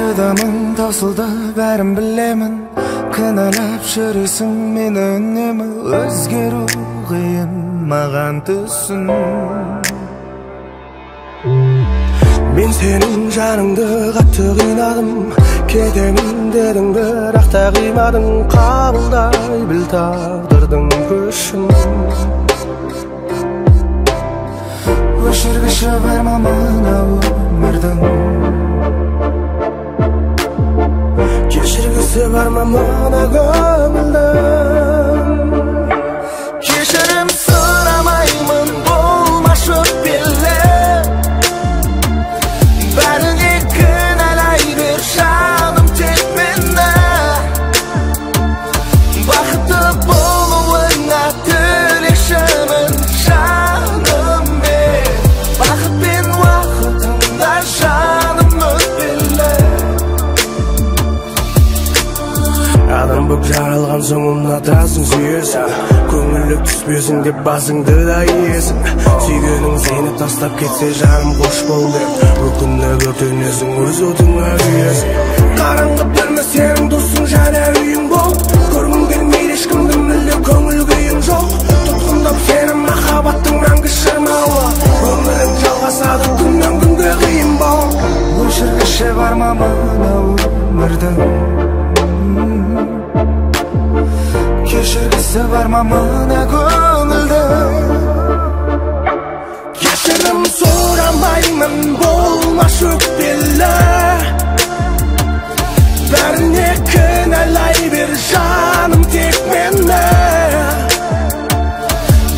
шыдамың таусылды, бәрін білемін. Кінәлап жүресің мені үнемі, өзгеру қиын маған түсін. Мен сенің жаныңды қатты қинадым, кетемін дедің бірақ та қимадың. Қабылдай біл тағдырдың күшін. Өшіргіші бар ма мына өмірдің, кешіргісі бар ма мына көңілдің. Кешірім сұрамаймын, болмашы өкпелі, бәріне кінәлай бер жаным тек мені. Бақытты болуыңа тілекшімін жаным мен, бақыт пен уақытымда жаным өтпелі. Адам бүк жаралған соң ұнатасың сүйесің, көңілі түспесің деп басыңды да иесің. Сүйгенің сені тастап кетсе жарым қош бол деп, өкініп өртенесің, өз отыңа күйесің. Қараңғы берме сенің досың және үйің бол, көргің келмейді ешкімді мүлде көңіл күйің жоқ. Тұтқындап сені махаббаттың мәңгі шырмауы, өмірің жалғасады күннен күнге қиын бол. Өшіргіші бар ма мына өмірдің, кешіргісі бар ма мына көңілдің. Кешірім сұрамаймын, болмашы өкпелі, бәріне кінәлай бер жаным тек мені.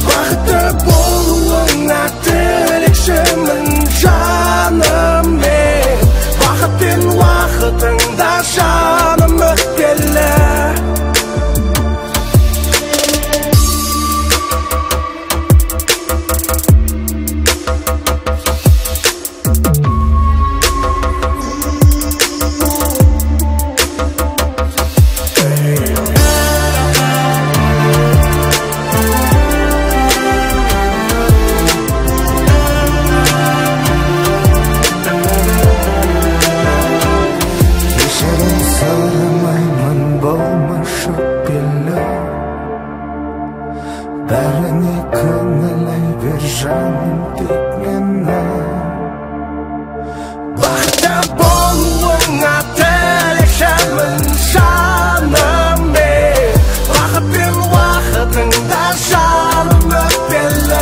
Бақытты болуыңа тілекшімін жаным мен, бақыт пен уақытыңда жаным өтпелі. Бәріне кінәлай бер жаным тек мені. Бақытты болуыңа тілекшімін жаным мен, бақыт пен уақытыңда жаным өтпелі.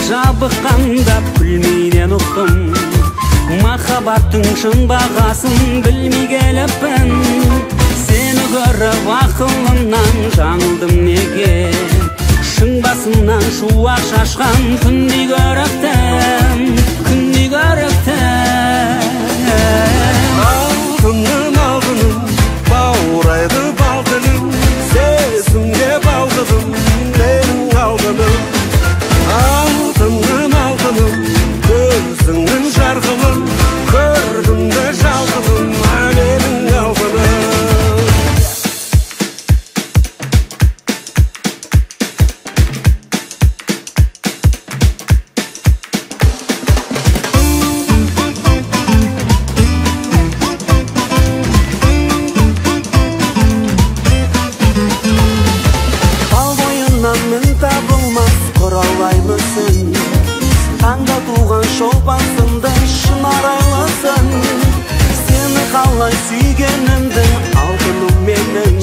Жабыққанда күлмейден ұқтым, махаббаттың шын бағасын білмей келіппін. Сені көріп ақылымнан жаңылдым неге, шың басымнан шуақ шашқан күндей көріктім, күндей көріктім. Алтыным алтыным, баурайды бал тілім, сезімге балқыдым менің алтыным. Алтыным алтыным, көзіңнің жарқылын көр Қалай сүйгенімдің алтыным менің,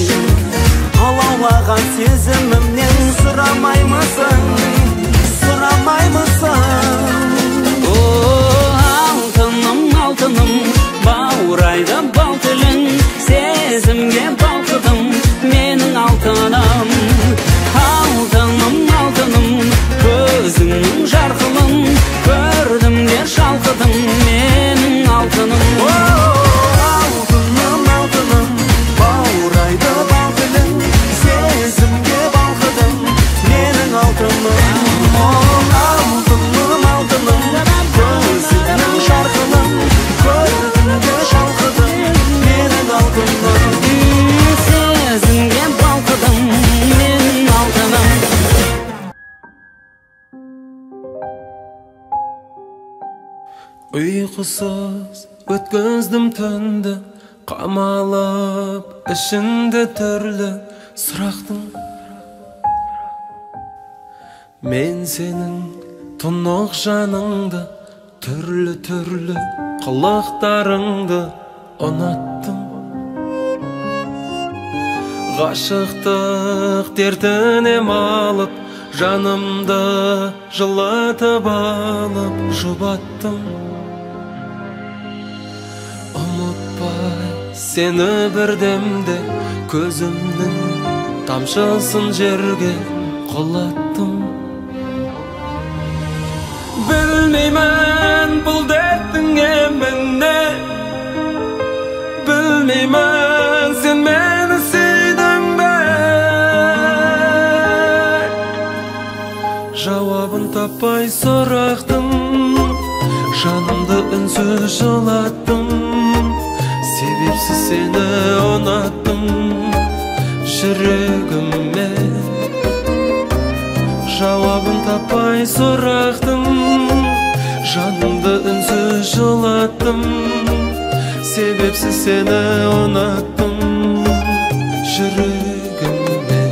алаулаған сезімімнен сұрамаймысың, О, алтыным, алтыным, баурайды бал тілің, сезімге балқыдым менің алтыным. Алтыным, алтыным, көзіңнің жарқылын көрдім де шалқыдым менің алтыным. Алтыным, алтыным, баурайды бал тілің, сезімге балқыдым менің алтыным. Алтыным, алтыным, көзіңнің жарқылын көрдім де шалқыдым менің алтыным. Сезімге балқыдым менің алтыным. Uykusuz өткөздім түнді, қамалып ішінде түрлі сұрақтың. Мен сенің тұнық жаныңды, түрлі қылықтарыңды ұнаттым. Ғашықтық дертіне малып, жанымды жылатып алып жұбаттым. Ұмытпай сені бірдемде, көзімнің тамшысын жерге құлаттым. Білмеймін бұл дерттің еміне, білмеймін сен мені сүйдің бе. Жауабын таппай сұрақтым, жанымды үнсіз жылаттым. Себепсіз сені ұнаттым жүрегіме. Жауабын таппай сұрақтым, жанымды үнсіз жылаттым. Себепсіз сені ұнаттым жүрегіме.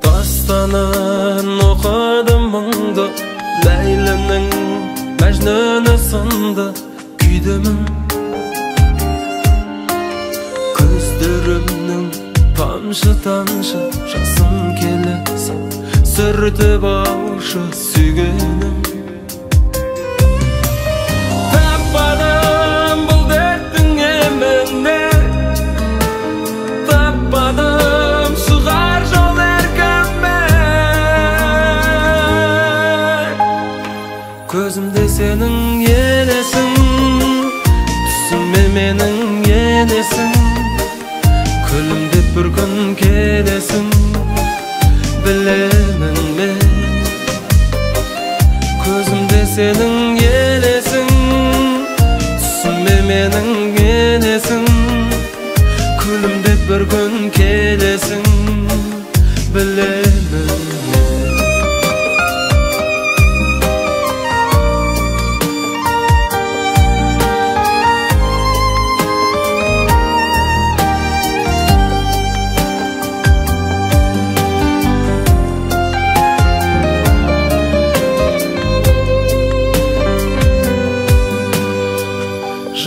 Дастанын оқыдым мұңды, Ләйлінің Мәжнүні сынды күйдімін. Көздерімнің тамшы жасым келесі, сүртіп алшы сүйгенім. Таппадым бұл дерттің еміне, таппадым шығар жол әркімме. Көзімде сенің елесің, түсіме менің енесің. Күлімдеп бір күн келесің, білемін мен. Көзімде сенің елесің, түсіме менің енесің. Күлімдеп бір күн келесің, білемін мен.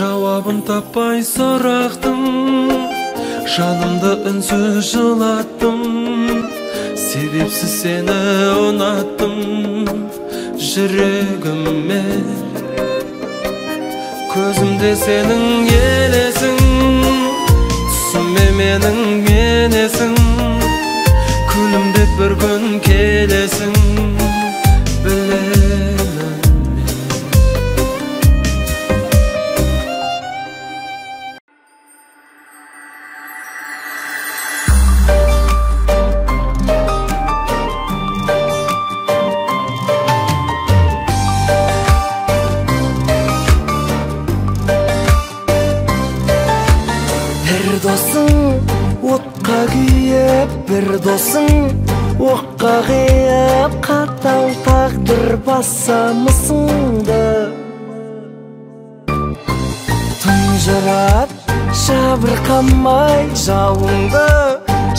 Жауабын таппай сұрақтым, жанымды үнсіз жылаттым. Себепсіз сені ұнаттым жүрегіме. Көзімде сенің елесің, түсіме менің енесің. Күлімдеп бір күн келесің, білемін. бір досың оққа қиып қатал тағдыр басамысыңды тұнжырап жабырқамай жауыңды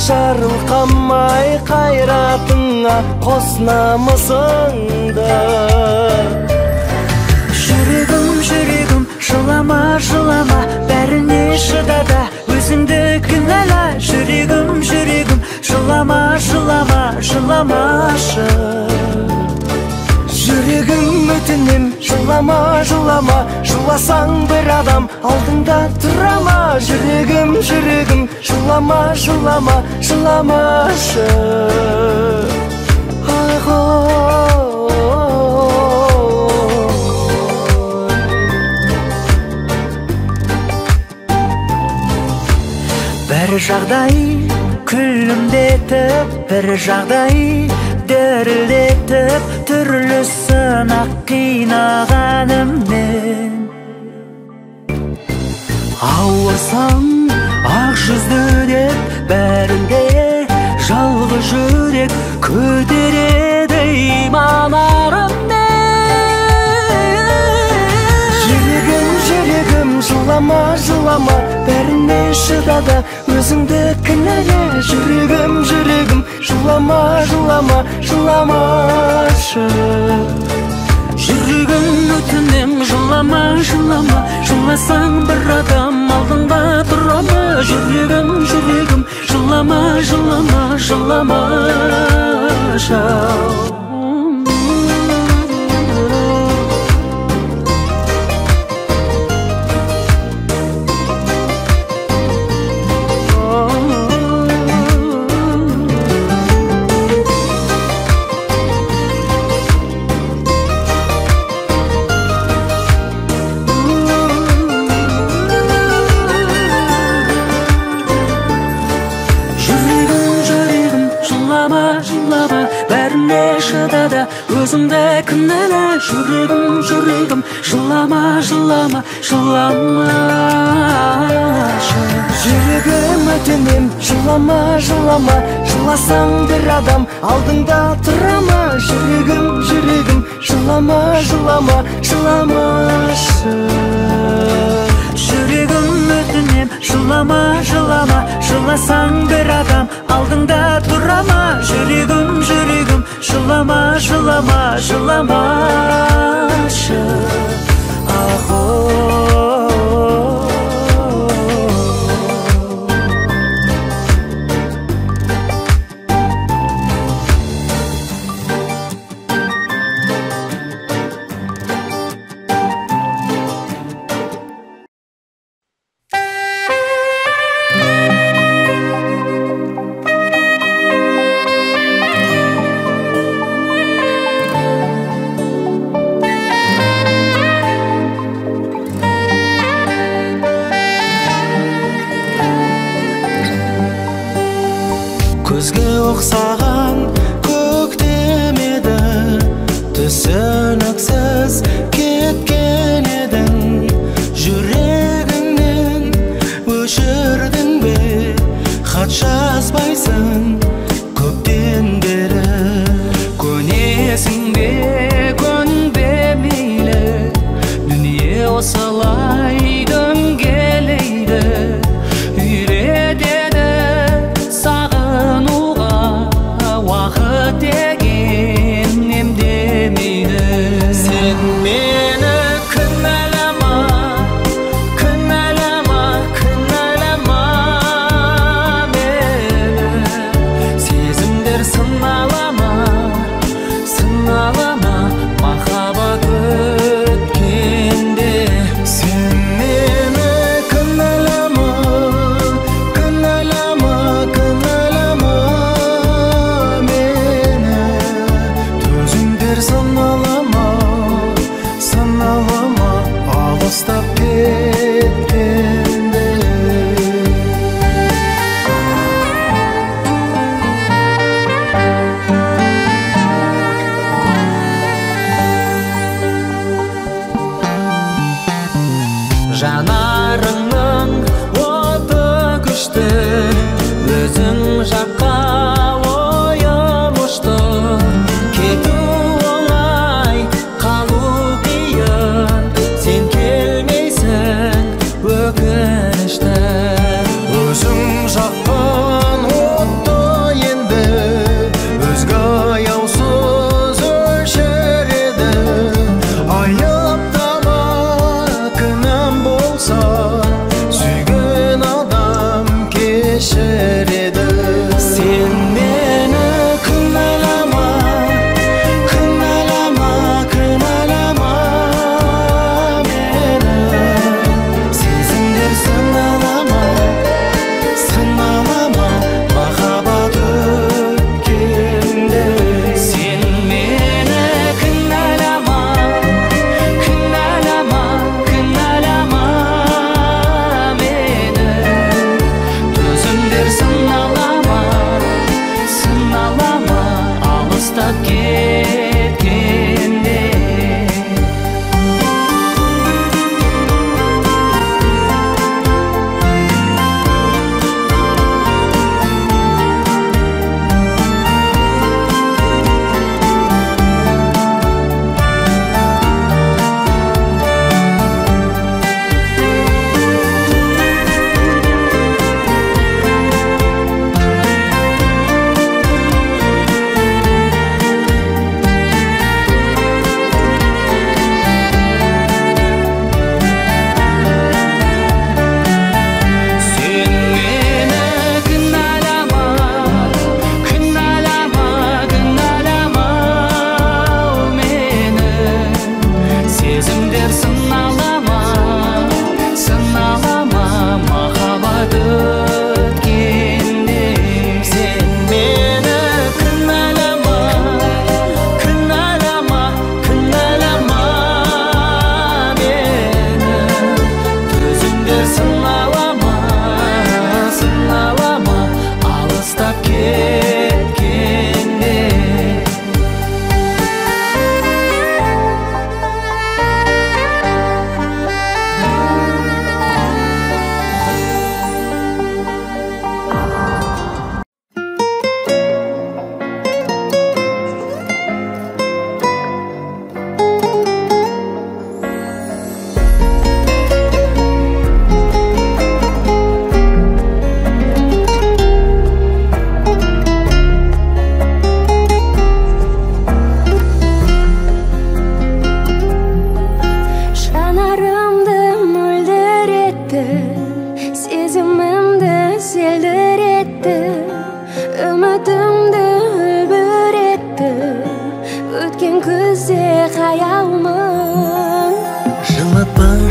жарылқамай қайратыңа қос намысыңды жүрегім жылама, жылама, жыласаң бір адам алдыңда тұра ма? Жүрегім, жүрегім, жылама, жылама, жыламашы. Бір жағдай күлімдетіп, бір жағдай дірілдетіп, түрлі сынақ қинағаныммен ауырсам ақ жүзді деп бәрінде жалғыз жүрек көтереді иманарыммен. Жүрегім, жүрегім, жылама, жылама, бәріне шыдады өзіңді кінәле. Жүрегім, жүрегім, жылама, жылама, жыламашы. Жүрегім, өтінем, жылама, жылама, жыласаң бір адам алдыңда тұра ма? Жүрегім, жүрегім, жылама, жылама, жыламашы. Өзіңді кінәлі. Жүрегім, жүрегім, жылама, жылама, жыламашы. Жүрегім, өтінем, жылама, жылама, жыласаң бір адам алдыңда тұра ма? Жүрегім, жүрегім, жылама, жылама, жыламашы. Жүрегім, өтінем, жылама, жылама, жыласаң бір адам алдыңда тұра ма? Жүрегім, жүрегім, жылама, жылама, жыламашы. Көзге ұқсаған көктем еді, түсініксіз кеткен едің. Жүрегіңнен өшірдің бе, хат жазбайсың көптен бері. Көнесің бе, көнбе мейлі, дүние осылай дөңгелейді. Үйретеді сағынуға, уақыт деген емдемейді. Сен мені кінәлама, кінәлама, кінәлама мені. Сезімдер сыналама, сыналама, махаббат өткенде. Сен мені кінәлама, кінәлама, кінәлама мені. Төзімдер сыналама, сыналама, алыстап кеткенде. Жанарыңның оты күшті, өзің жаққа ойым ұшты. Кету оңай, қалу қиын, сен келмейсің өкінішті. Өзің жаққан отты енді, өзге аяусыз өшіреді. Айыптама, кінәм болса, сүйген адам кешіреді.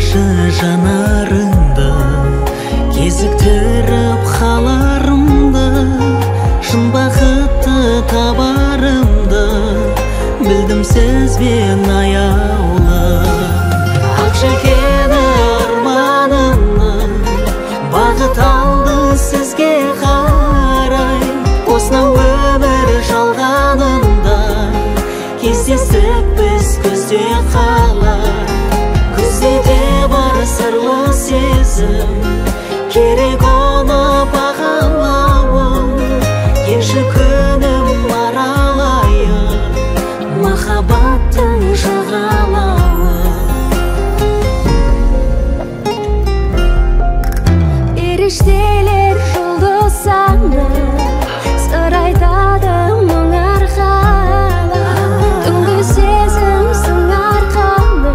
қарашы жанарыңды, кезіктіріп қаларымды, шын бақытты табарымды білдім сөзбен аяулы. Ақжелкені арманымның бағыт алды сізге қарай, осынау өмір жалғанында кездестік біз күзде қалай. Күзде де бар сырлы сезім, керек оны бағалауым. Келші күнім аралайық махаббаттың жағалауы. Періштелер жұлдыз саны сыр айтады мың арқалы, түнгі сезім сын арқаны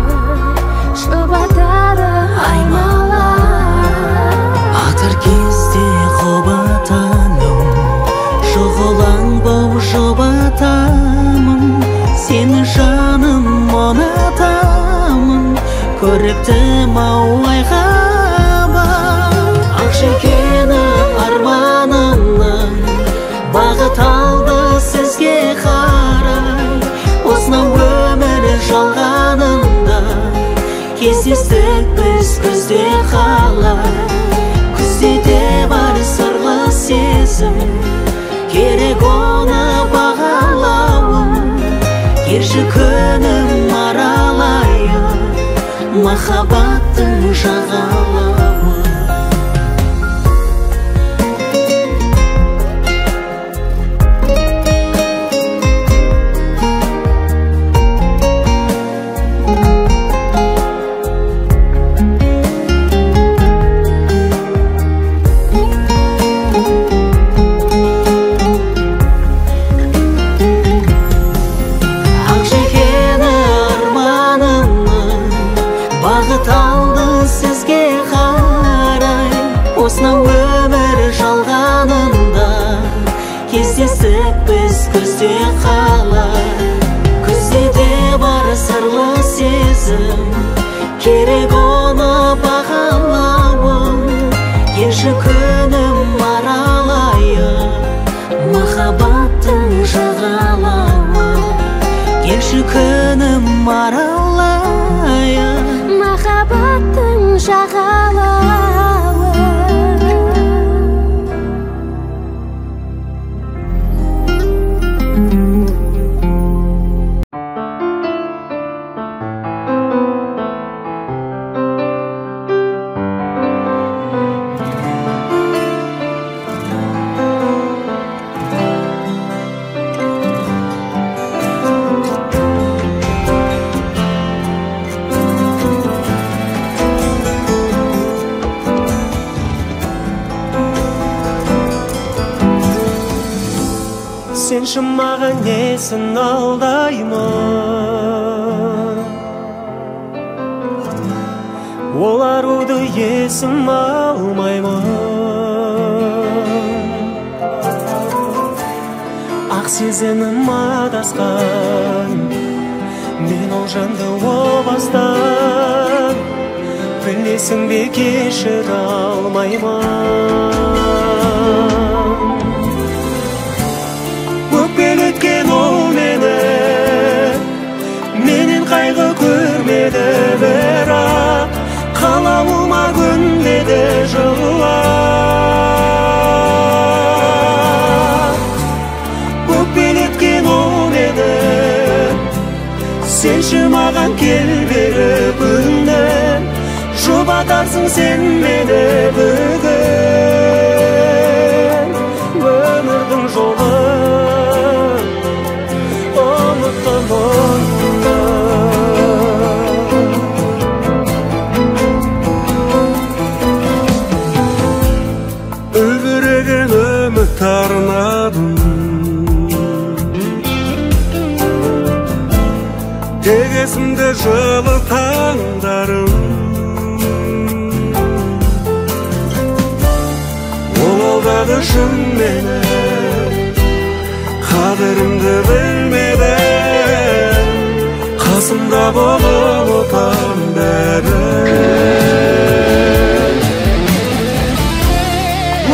шұбатады аймалап. Атар кезде қобатаным, жоғалаң боп жұбатамын, сені жаным ұнатамын, көріктім ау айғаба. Ақжелкені арманымның бағыт алды сізге қарай, осынау өмір жалғанында кездестік біз күзде қалай. Күзде де бар сырлы сезім, керек оны бағалауым. Келші күнім аралайық махаббаттың жағалауы. Осынау өмір жалғанында кездестік біз күзде қалай. Күзде де бар сырлы сезім, керек оны бағалауым. Келші күнім аралайық махаббаттың жағалауы. Келші күнім аралайық махаббаттың жағалауы. Сенші маған несін алдаймын, ол аруды есім алмаймын. Ақ сезімім адасқан, мен ол жанды о бастан, білесің бе кешіре алмаймын. Өткен ол менен қайғы көрмеді, бірақ қалауыма көнбеді жылап. Өкпелеткен ол мені, сенші маған кел бері күнді, жұбатарсың сен мені бүгін. Өмірдің жолы үлбіреген үміт арнадым, тек есімде жылы таңдарым. Ол алдағы шын мені, қадірімді білмеді, қасымда болып отам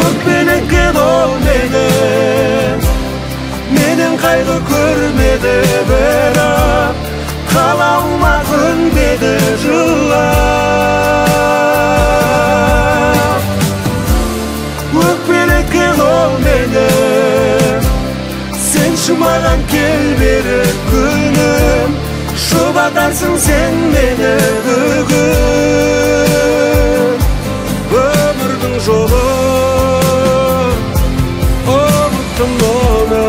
Өкпелеткен ол мені менен қайғы көрмеді бірақ қалауыма көнбеді жылап. Өкпелеткен ол мені сенші маған кел бері күнім, жұбатарсың сен мені бүгін. Өмірдің жолы ұмыттым оны.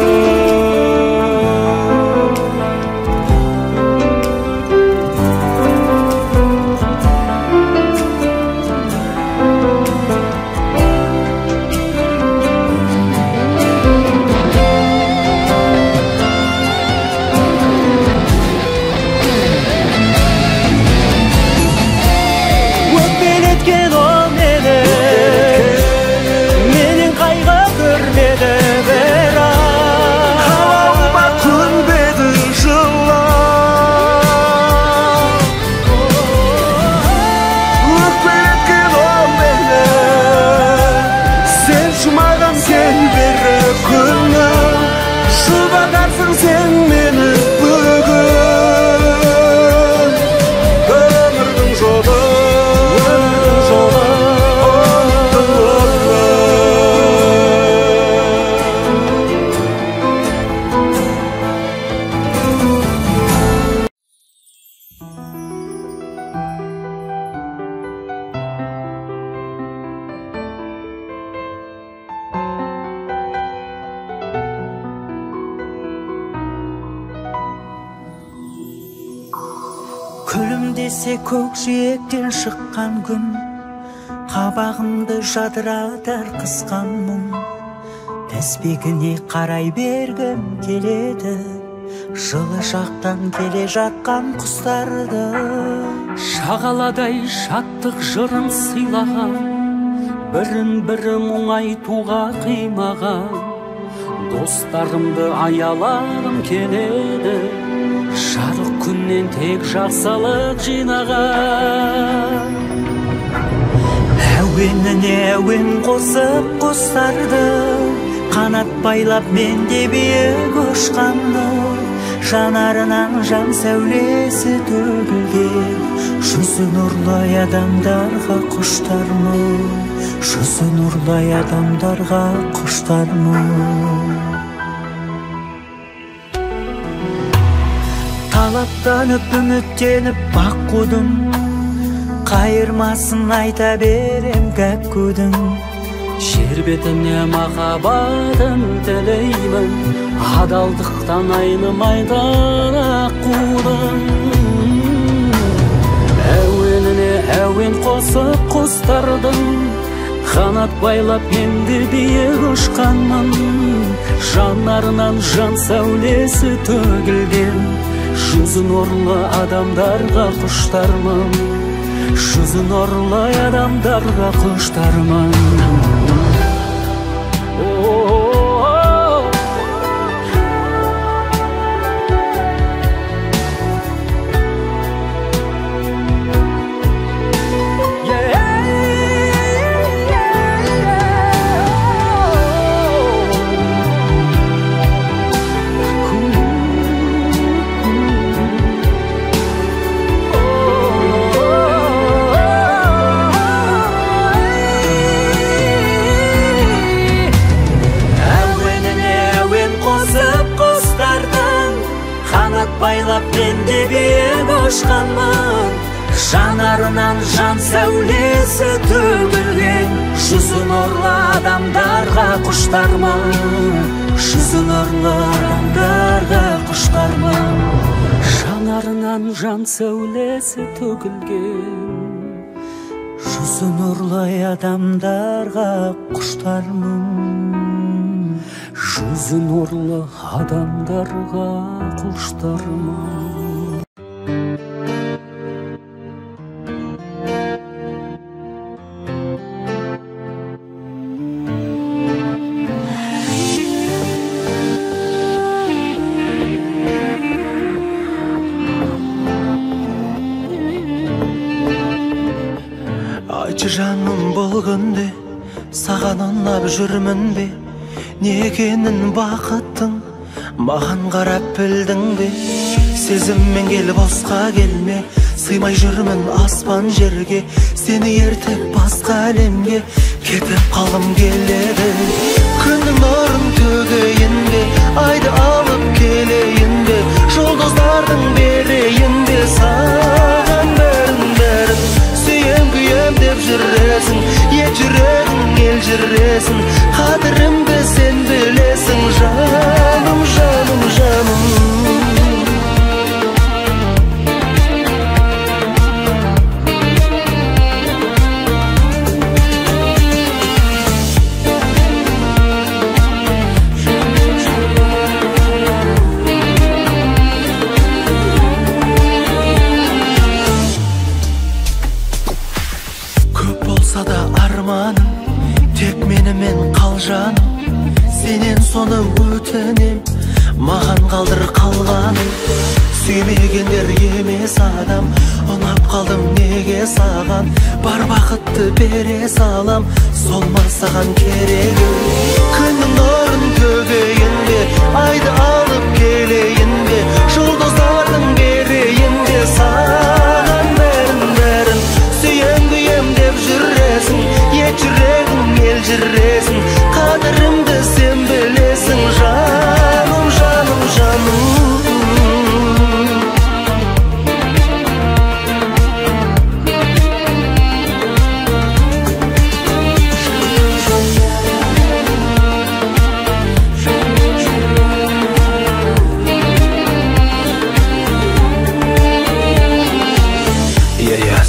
Күлімдесе көкжиектен шыққан күн, қабағымды жадыратар қысқан мұң. Тәспегіне қарай бергім келеді, жылы жақтан келе жатқан құстарды. Шағаладай шаттық жырын сыйлаған, бірін-бірі мұңайтуға қимаған. Достарымды аялағым келеді, жарық күннен тек жақсылық жинаған. Әуеніне әуен қосып құстарды, қанат байлап мен де биік ұшқанды. Жанарынан жан сәулесі төгілген, жүзі нұрлай адамдарға құштармын, жүзі нұрлай адамдарға құштармын. Талаптанып үміттеніп бақ қудым, қайырмасын айта берем гәккудің. Жер бетіне махаббатын тілеймін, адалдықтан айнымайтын аққудың. Әуеніне әуен қосып құстардың, қанат байлап енді биік ұшқанмын. Жанарынан жан сәулесі төгілген, жүзі нұрлы адамдарға құштармын, жүзі нұрлы адамдарға құштармын. Байлап мен де биік ұшқанмын, жанарынан жан сәулесі төгілген, жүзі нұрлы адамдарға құштармын, жүзі нұрлы адамдарға құштармын. Жанарынан жан сәулесі төгілген, жүзі нұрлы адамдарға құштармын, жүзі нұрлы адамдарға құштармын. Айтчы жаным бұл күнде саған ұнап жүрмін бе? Не екенін бақыттың маған қарап білдің бе? Сезіммен келіп босқа келме, сыймай жүрмін аспан жерге. Сені ертіп басқа әлемге кетіп қалғым келеді. Күннің нұрын төгейін бе, айды алып келейін бе, жұлдыздардың берейін бе саған бәрін. Сүйем күйем деп жүресің, ет жүрегің ел жүресің. Қадірімді сен білесің, жаным, жаным, жаным. Тек менімен қал жаным, сенен соны өтінем, маған қалдыр қалғаным. Сүймегендер емес адам, ұнап қалдым неге саған. Бар бақытты бере салам, сол ма саған керегі? Күннің нұрын төгейін бе, айды алып келейін бе, жұлдыздардың берейін бе саған бәрін. Сүйем күйем деп жүресің, ет жүрегің ел жүресің. Қадірімді сен білесің, жаным, жаным, жаным.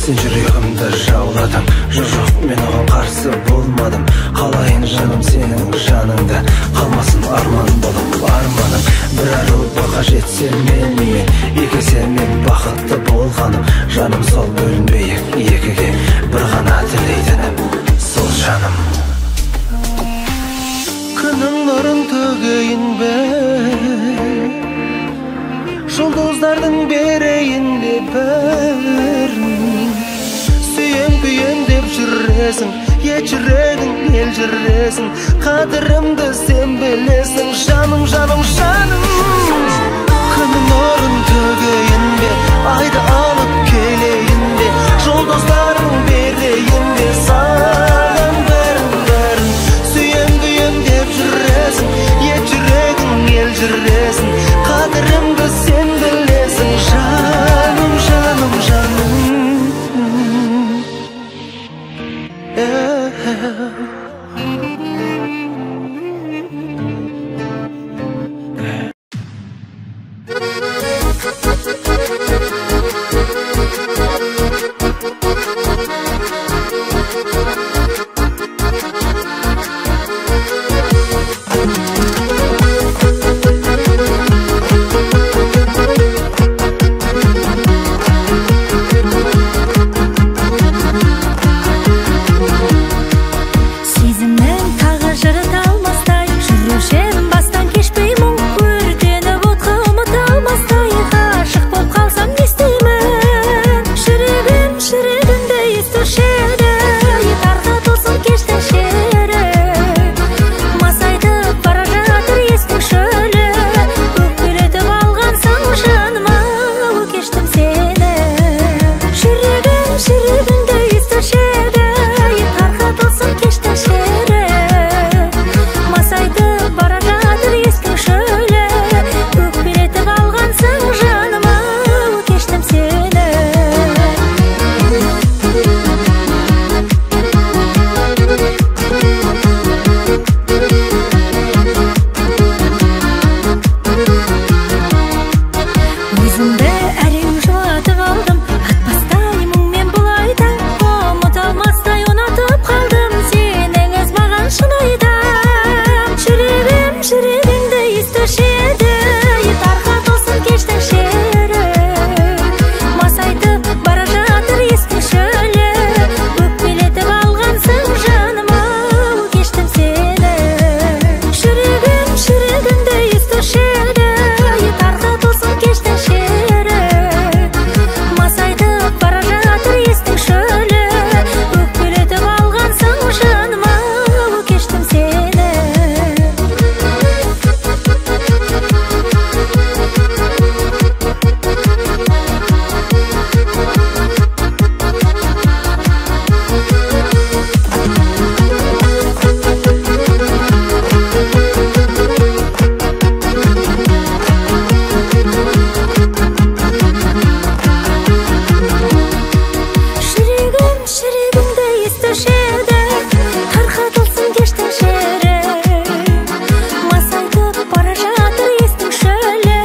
Сен жүрегімді жауладың, жоқ мен оған қарсы болмадым. Қалайын жаным сенің жаныңда, қалмасын арман болып арманым. Бір арулыққа жетсем менімен, екі сенмен бақытты болғаным. Жаным сол бөлінбейік екіге, бір ғана тілейтінім сол жаным. Күннің нұрын төгейін бе, жұлдыздардың берейін бе бәрін. Сүйем күйем деп жүресің, ет жүрегің ел жүресің. Қадірімді сен білесің, жаным, жаным, жаным. Күннің нұрын төгейін бе, айды алып келейін бе, жұлдыздарын берейін бе саған бәрін. Сүйем күйем деп жүресің, ет жүрегің ел жүресің. Қадірімді сен білесің, жаным, жаным, жаным. естішеді тарқатылсын кештің шері масайтып бара жатыр естің шөлі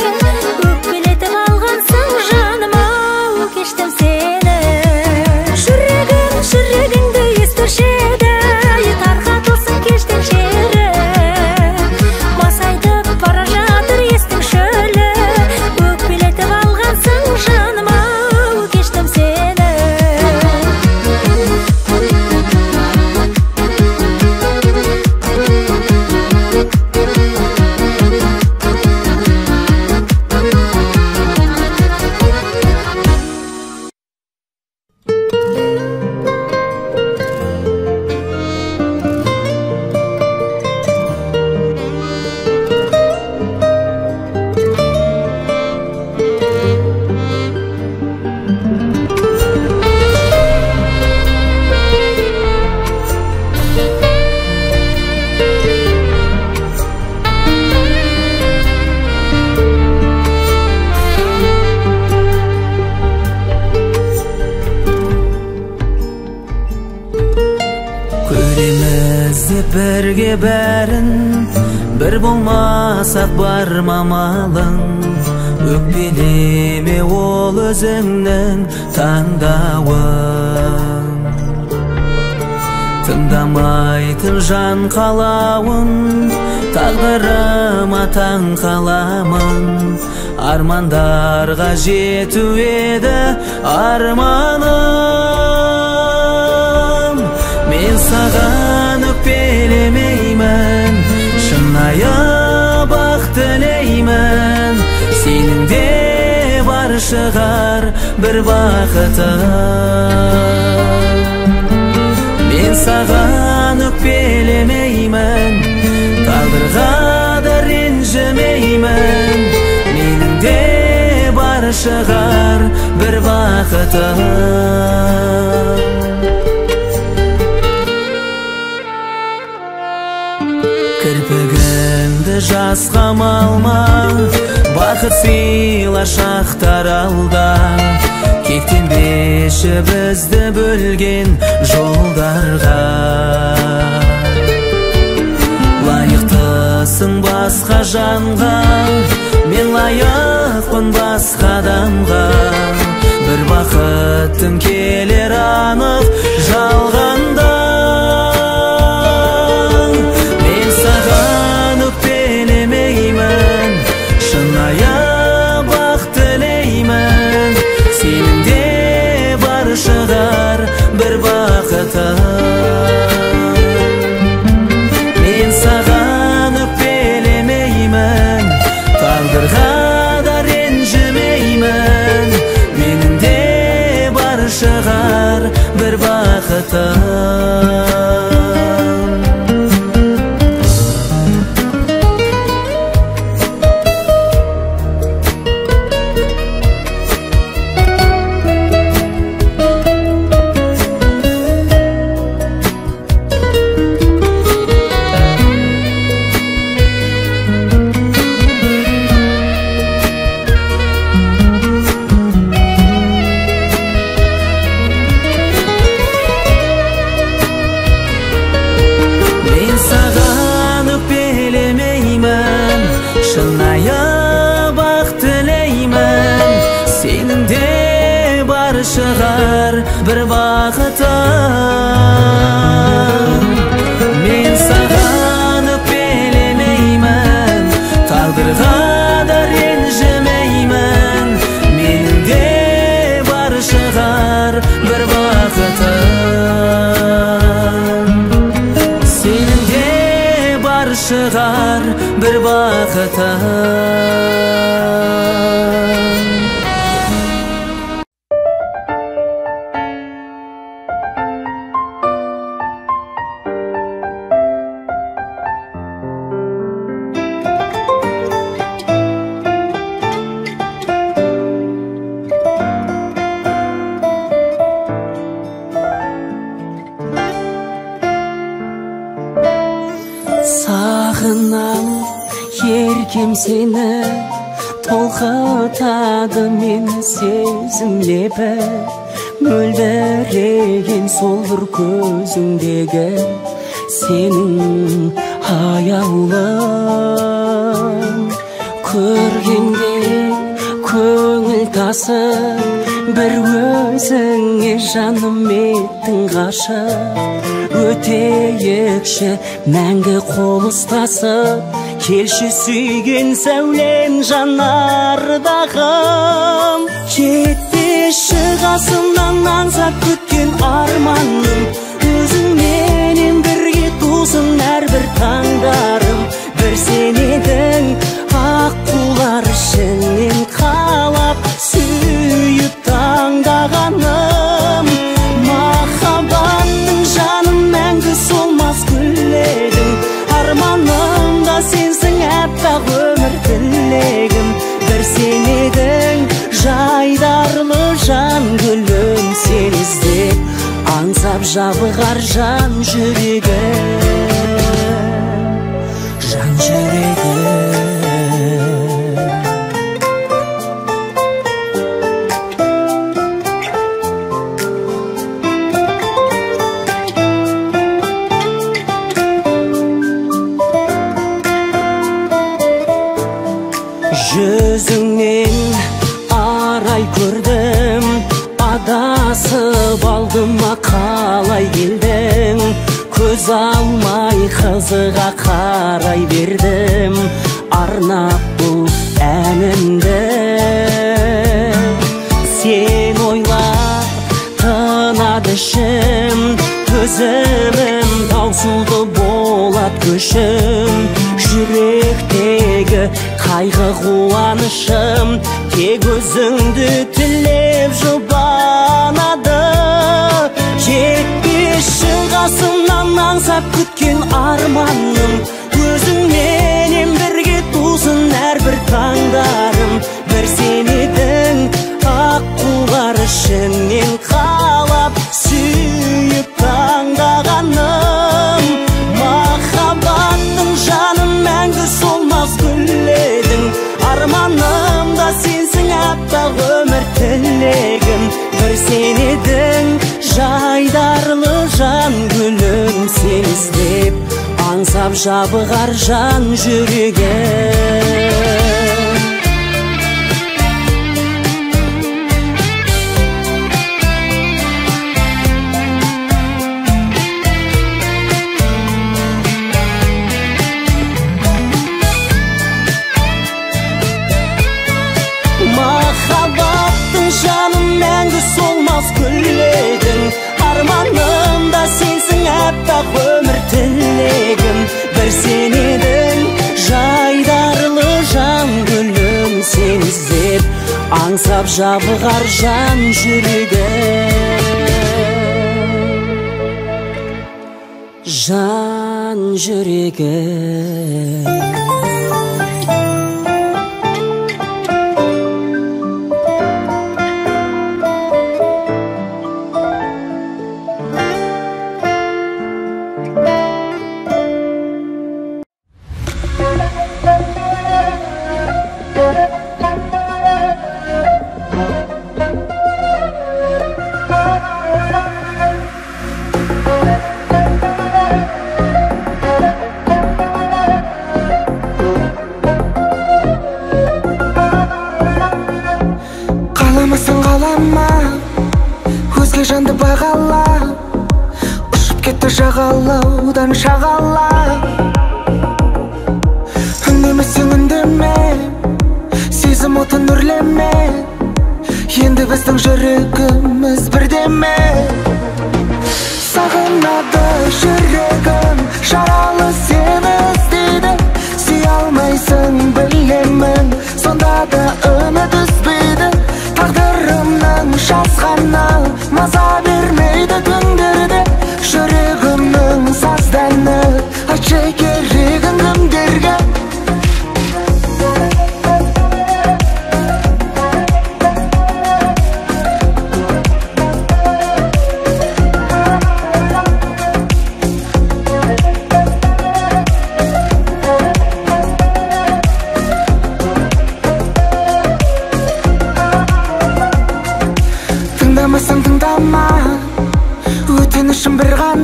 өкпелетіп алғансың жаным ау кештім сені жүрегіңді естішеді тарқатылсын кештің шері масайтып бара жатыр естің шөлі өкпелетіп алғансың жаным ау кештім сені Бірге бәрін бір болмасақ бар мамалың өкпелеме ол өзіңнің таңдауың тыңдамайтын жан қалауын тағдырыма таң қаламын армандарға жету еді арманым мен саған өкпелемеймін шынайы бақ тілеймін сенің де бар шығар бір бақытың мен саған өкпелемеймін тағдырға да ренжімеймін менің де бар шығар бір бақытың кірпігіңді жасқа малма бақыт сыйла шақтар алда кектенбеші бізді бөлген жолдарға лайықтысың басқа жанға мен лайықпын басқа адамға бір бақыттың келер анық жалғанда шынайы бақ тілеймін сенің де бар шығар бір бақытың мен саған өкпелемеймін тағдырға да ренжімеймін менің де бар шығар бір бақытың шынайы бақ тілеймін сенің де бар шығар бір бақытың мен саған өкпелемеймін тағдырға да ренжімеймін менің де бар шығар бір бақытың сенің де бар шығар бір бақытың сағынам еркем сені толқытады мені сезім лебі мөлдіреген сол бір көзіңдегі сенің аяулым көргенде көңіл тасып бір өзіңе жаным еттің ғашық өтейікші мәңгі қол ұстасып келші сүйген сәулем жанардағым жетпеші қасымнан аңсап күткен арманым өзіңменен бірге тусын әрбір таңдарым бір сен едің аққулар ішінен қалап сүйіп таңдағаным махаббаттың жаным мәңгі солмас гүл едің арманым да сенсің әппақ өмір тілегім бір сен едің жайдарлы жан гүлім сен іздеп аңсап жабығар жан жүрегі жан жүрегі жүзіңнен арай көрдім адасып алдыма қалай келдің көз алмай қызыға қарай бердім арнап бұл әнімді сен ойлап тынады ішім төзімім таусылды болат көшім жүректегі қайғы қуанышым тек өзіңді тілеп жұбанады жетпеші қасымнан аңсап күткен арманым өзіңменен бірге тусын әрбір таңдарым бір сен едің аққулар ішінен қалап сүйіп таңдағаным махаббаттың жаным мәңгі солмас гүл едің арманым да сенсің әппақ өмір тілегім бір сен едің жайдарлы жан гүлім сен іздеп аңсап жабығар жан жүрегі махаббаттың жаным мәңгі солмас гүл едің арманым да сенсің әппақ өмір тілегім бір сен едің жайдарлы жан гүлім сен іздеп аңсап жабығар жан жүрегі жан жүрегі жанды бағала ұшып кетті жағалаудан шағала үндемесең үндеме сезім отын үрлеме енді біздің жүрегіміз бірдеме сағынады жүрегім жаралы сені іздейді сүйе алмайсың білемін сонда да үміт үзбейді тағдырымның жазғаны маза бермейді түндерде жүрегімнің сазданы айтшы керегін кімдерге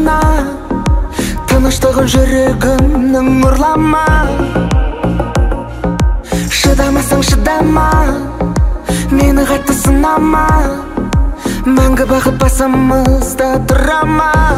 жанына, тыныштығын жүрегімнің ұрлама. Шыдамасаң шыдама, мені қайтты сынама, мәңгі бағып басымызда тұрама.